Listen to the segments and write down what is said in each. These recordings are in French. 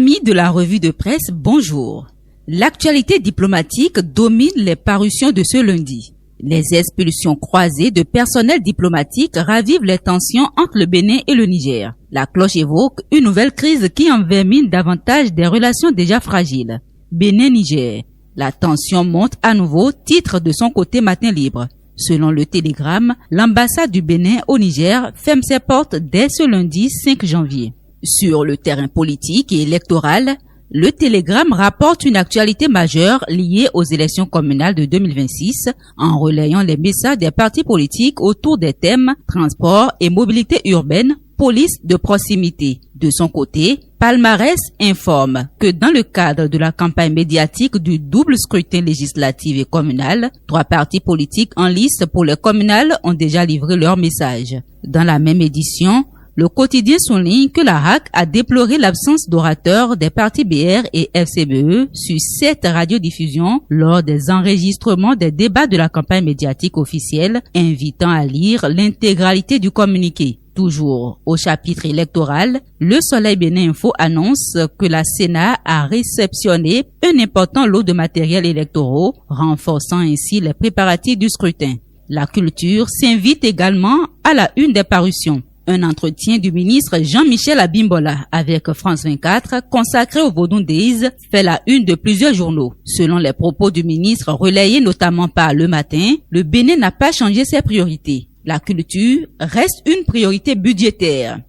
Amis de la revue de presse, bonjour. L'actualité diplomatique domine les parutions de ce lundi. Les expulsions croisées de personnel diplomatique ravivent les tensions entre le Bénin et le Niger. La cloche évoque une nouvelle crise qui envermine davantage des relations déjà fragiles. Bénin-Niger. La tension monte à nouveau, titre de son côté Matin Libre. Selon le Télégramme, l'ambassade du Bénin au Niger ferme ses portes dès ce lundi 5 janvier. Sur le terrain politique et électoral, le Télégramme rapporte une actualité majeure liée aux élections communales de 2026 en relayant les messages des partis politiques autour des thèmes transport et mobilité urbaine, police de proximité. De son côté, Palmarès informe que dans le cadre de la campagne médiatique du double scrutin législatif et communal, 3 partis politiques en lice pour les communales ont déjà livré leur message. Dans la même édition, le quotidien souligne que la RAC a déploré l'absence d'orateurs des partis BR et FCBE sur 7 radiodiffusions lors des enregistrements des débats de la campagne médiatique officielle, invitant à lire l'intégralité du communiqué. Toujours au chapitre électoral, le Soleil Bénin Info annonce que la Sénat a réceptionné un important lot de matériel électoraux, renforçant ainsi les préparatifs du scrutin. La culture s'invite également à la une des parutions. Un entretien du ministre Jean-Michel Abimbola avec France 24 consacré au Vodun Days fait la une de plusieurs journaux. Selon les propos du ministre relayés notamment par Le Matin, le Bénin n'a pas changé ses priorités. La culture reste une priorité budgétaire.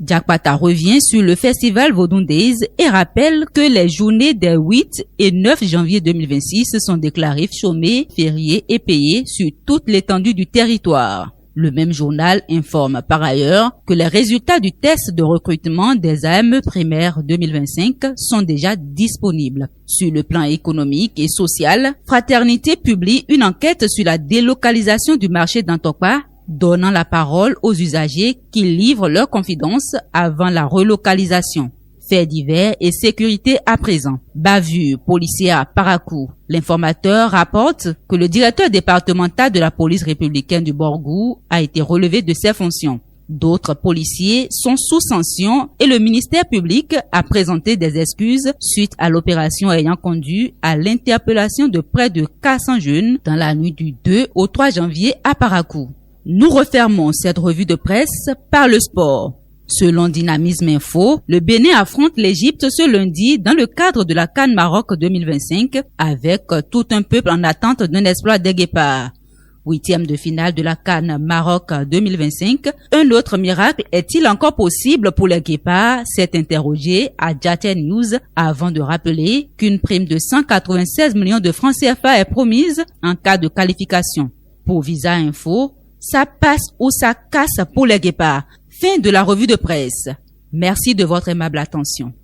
Diakpata revient sur le festival Vodun Days et rappelle que les journées des 8 et 9 janvier 2026 sont déclarées chômées, fériées et payées sur toute l'étendue du territoire. Le même journal informe par ailleurs que les résultats du test de recrutement des AME primaires 2025 sont déjà disponibles. Sur le plan économique et social, Fraternité publie une enquête sur la délocalisation du marché d'Antokpa, donnant la parole aux usagers qui livrent leurs confidences avant la relocalisation. Faits divers et sécurité à présent. Bavure policière à Parakou. L'informateur rapporte que le directeur départemental de la police républicaine du Borgou a été relevé de ses fonctions. D'autres policiers sont sous sanction et le ministère public a présenté des excuses suite à l'opération ayant conduit à l'interpellation de près de 400 jeunes dans la nuit du 2 au 3 janvier à Parakou. Nous refermons cette revue de presse par le sport. Selon Dynamisme Info, le Bénin affronte l'Égypte ce lundi dans le cadre de la CAN Maroc 2025 avec tout un peuple en attente d'un exploit des Guépards. 8e de finale de la CAN Maroc 2025, un autre miracle est-il encore possible pour les Guépards? S'est interrogé à Jaté News avant de rappeler qu'une prime de 196 millions de francs CFA est promise en cas de qualification. Pour Visa Info, ça passe ou ça casse pour les Guépards. Fin de la revue de presse. Merci de votre aimable attention.